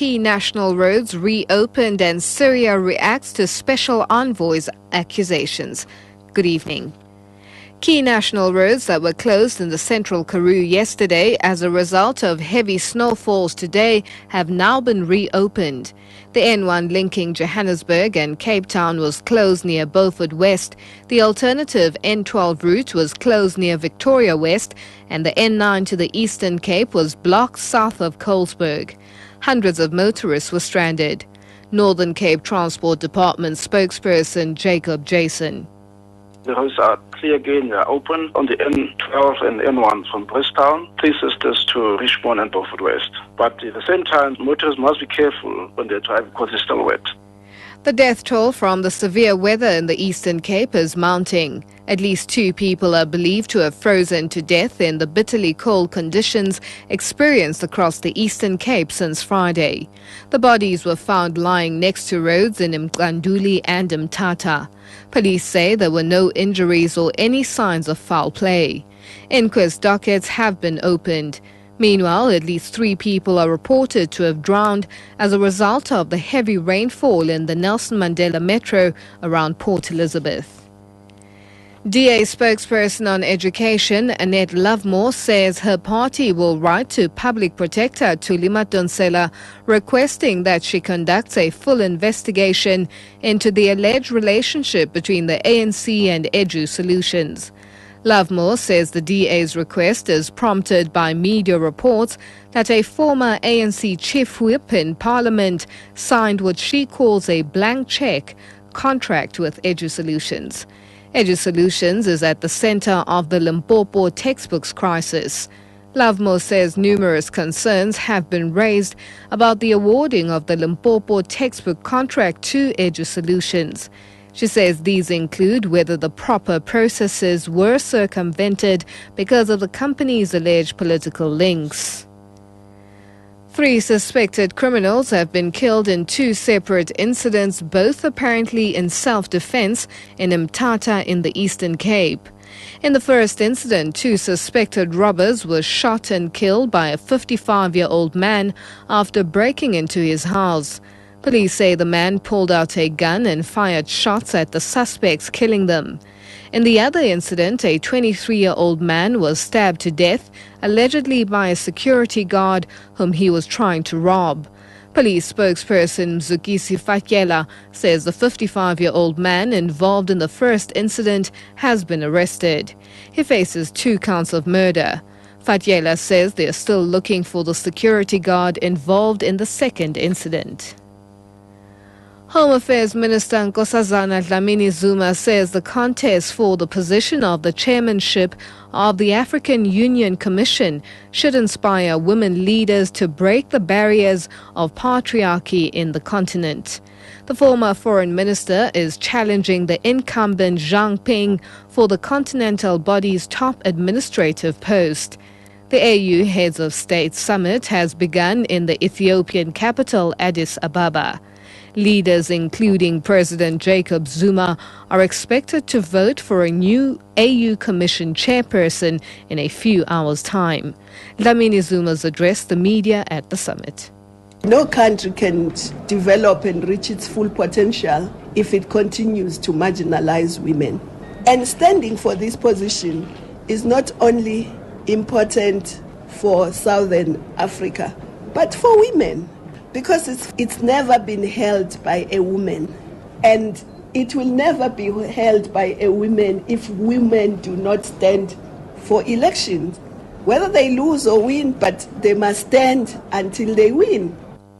key national roads reopened and Syria reacts to special envoy's accusations. Good evening. Key national roads that were closed in the central Karoo yesterday as a result of heavy snowfalls today have now been reopened. The N1 linking Johannesburg and Cape Town was closed near Beaufort West. The alternative N12 route was closed near Victoria West, and the N9 to the Eastern Cape was blocked south of Colesberg. Hundreds of motorists were stranded. Northern Cape Transport Department spokesperson Jacob Jason. The roads are clear again, they are open on the N12 and N1 from Bridgetown, Three Sisters to Richmond and Beaufort West. But at the same time, motorists must be careful when they drive because it's still wet. The death toll from the severe weather in the Eastern Cape is mounting. At least 2 people are believed to have frozen to death in the bitterly cold conditions experienced across the Eastern Cape since Friday. The bodies were found lying next to roads in Mqanduli and Mthatha. Police say there were no injuries or any signs of foul play. Inquest dockets have been opened. Meanwhile, at least 3 people are reported to have drowned as a result of the heavy rainfall in the Nelson Mandela Metro around Port Elizabeth. DA spokesperson on education, Annette Lovemore, says her party will write to Public Protector Thuli Madonsela requesting that she conducts a full investigation into the alleged relationship between the ANC and Edu Solutions. Lovemore says the DA's request is prompted by media reports that a former ANC chief whip in Parliament signed what she calls a blank cheque contract with Edu Solutions. Edu Solutions is at the centre of the Limpopo textbooks crisis. Lovemore says numerous concerns have been raised about the awarding of the Limpopo textbook contract to Edu Solutions. She says these include whether the proper processes were circumvented because of the company's alleged political links. 3 suspected criminals have been killed in 2 separate incidents, both apparently in self-defense, in Mthatha in the Eastern Cape. In the first incident, 2 suspected robbers were shot and killed by a 55-year-old man after breaking into his house. Police say the man pulled out a gun and fired shots at the suspects, killing them. In the other incident, a 23-year-old man was stabbed to death, allegedly by a security guard whom he was trying to rob. Police spokesperson Mzukisi Fatyela says the 55-year-old man involved in the first incident has been arrested. He faces 2 counts of murder. Fatyela says they are still looking for the security guard involved in the second incident. Home Affairs Minister Nkosazana Dlamini-Zuma says the contest for the position of the chairmanship of the African Union Commission should inspire women leaders to break the barriers of patriarchy in the continent. The former foreign minister is challenging the incumbent Zhang Ping for the continental body's top administrative post. The AU Heads of State Summit has begun in the Ethiopian capital Addis Ababa. Leaders including President Jacob Zuma are expected to vote for a new AU Commission chairperson in a few hours' time. Dlamini-Zuma's addressed the media at the summit. No country can develop and reach its full potential if it continues to marginalize women. And standing for this position is not only important for Southern Africa, but for women. Because it's never been held by a woman, and it will never be held by a woman if women do not stand for elections. Whether they lose or win, but they must stand until they win.